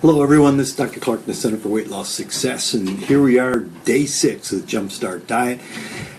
Hello everyone, this is Dr. Clark in the Center for Weight Loss Success, and here we are, day 6 of the Jumpstart Diet,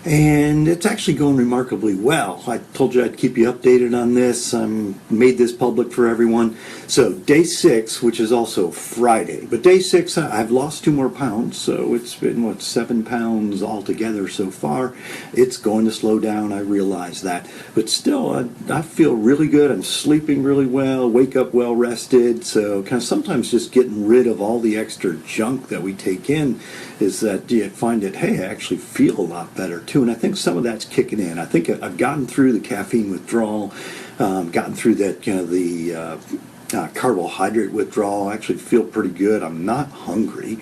and it's actually going remarkably well. I told you I'd keep you updated on this. I made this public for everyone. So day 6, which is also Friday, but day 6 I've lost 2 more pounds, so it's been 7 pounds altogether so far. It's going to slow down, I realize that, but still I feel really good. I'm sleeping really well, wake up well rested, so kind of sometimes just getting rid of all the extra junk that we take in is that you find that, hey, I actually feel a lot better too, and I think some of that's kicking in. I think I've gotten through the caffeine withdrawal, gotten through that, the carbohydrate withdrawal. I actually feel pretty good. I'm not hungry,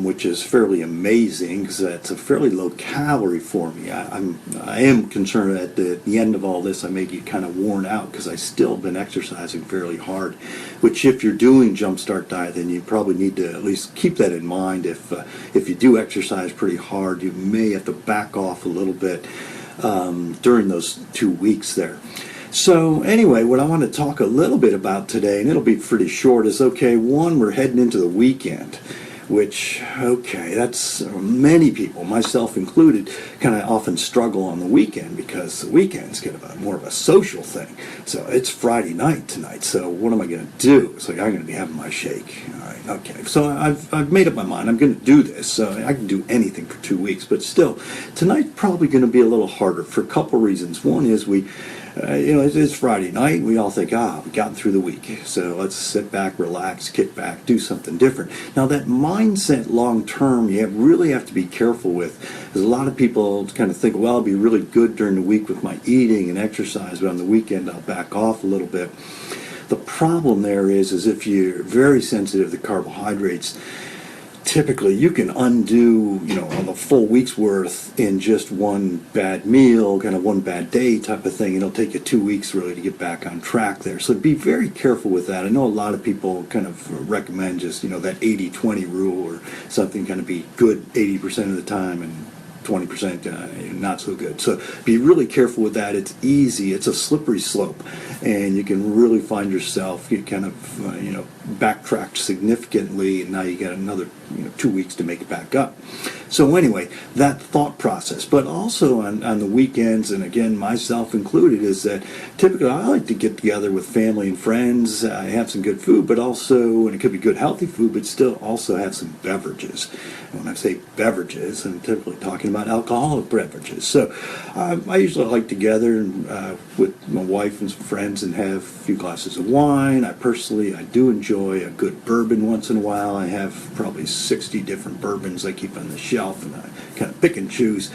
which is fairly amazing because it's a fairly low calorie for me. I am concerned that at the end of all this I may get kind of worn out because I've still been exercising fairly hard, which if you're doing Jumpstart Diet, then you probably need to at least keep that in mind. If you do exercise pretty hard, you may have to back off a little bit during those 2 weeks there. So anyway, what I want to talk a little bit about today, and it'll be pretty short, is one, we're heading into the weekend, which, that's many people, myself included, kind of often struggle on the weekend because the weekend's kind of more of a social thing. So it's Friday night tonight, so what am I going to do? It's like, I'm going to be having my shake. All right, okay. So I've made up my mind. I'm going to do this. So I can do anything for 2 weeks, but still, tonight's probably going to be a little harder for a couple reasons. One is it's Friday night. We all think, we've gotten through the week, so let's sit back, relax, kick back, do something different. Now, that mindset long term, you really have to be careful with, because a lot of people kind of think, well, I'll be really good during the week with my eating and exercise, but on the weekend I'll back off a little bit. The problem there is if you're very sensitive to carbohydrates, typically you can undo, on the full week's worth in just one bad meal, kind of one bad day type of thing. It'll take you 2 weeks really to get back on track there. So be very careful with that. I know a lot of people kind of recommend just, that 80-20 rule or something, kind of be good 80% of the time and 20% not so good. So be really careful with that. It's easy. It's a slippery slope, and you can really find yourself, you kind of, backtracked significantly, and now you got another 2 weeks to make it back up. So anyway, that thought process, but also on the weekends, and again, myself included, is that typically I like to get together with family and friends, have some good food, but also, and it could be good healthy food, but still also have some beverages. And when I say beverages, I'm typically talking about alcoholic beverages. So I usually like to gather with my wife and some friends and have a few glasses of wine. I do enjoy a good bourbon once in a while. I have probably 60 different bourbons I keep on the shelf, and I kind of pick and choose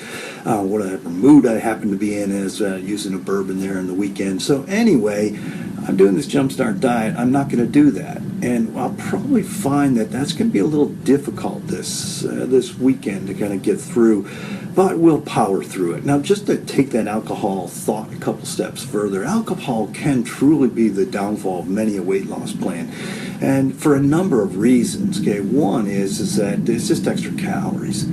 whatever mood I happen to be in as using a bourbon there on the weekend. So anyway, I'm doing this Jumpstart Diet. I'm not going to do that, and I'll probably find that that's going to be a little difficult this weekend to kind of get through, but we'll power through it. Now, just to take that alcohol thought a couple steps further, alcohol can truly be the downfall of many a weight loss plan, and for a number of reasons. One is that it's just extra calories.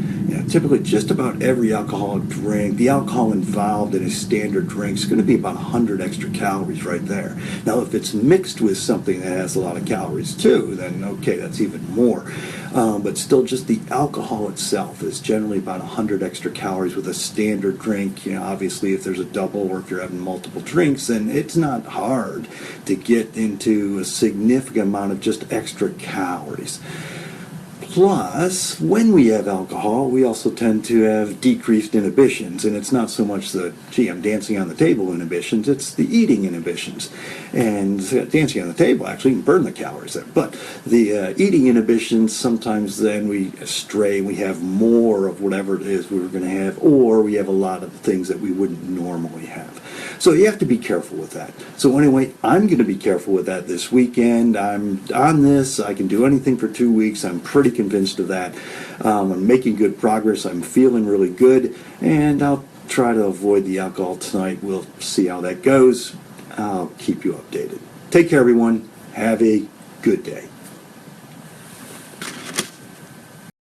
Typically just about every alcoholic drink, the alcohol involved in a standard drink is going to be about 100 extra calories right there. Now, if it's mixed with something that has a lot of calories too, then okay, that's even more. But still, just the alcohol itself is generally about 100 extra calories with a standard drink. Obviously, if there's a double or if you're having multiple drinks, then it's not hard to get into a significant amount of just extra calories. Plus, when we have alcohol, we also tend to have decreased inhibitions, and it's not so much the, I'm dancing on the table inhibitions, it's the eating inhibitions. And dancing on the table actually can burn the calories there, but the eating inhibitions, sometimes then we stray, we have more of whatever it is we were going to have, or we have a lot of things that we wouldn't normally have. So you have to be careful with that. So anyway, I'm going to be careful with that this weekend. I'm on this. I can do anything for 2 weeks. I'm pretty convinced of that. I'm making good progress. I'm feeling really good. And I'll try to avoid the alcohol tonight. We'll see how that goes. I'll keep you updated. Take care, everyone. Have a good day.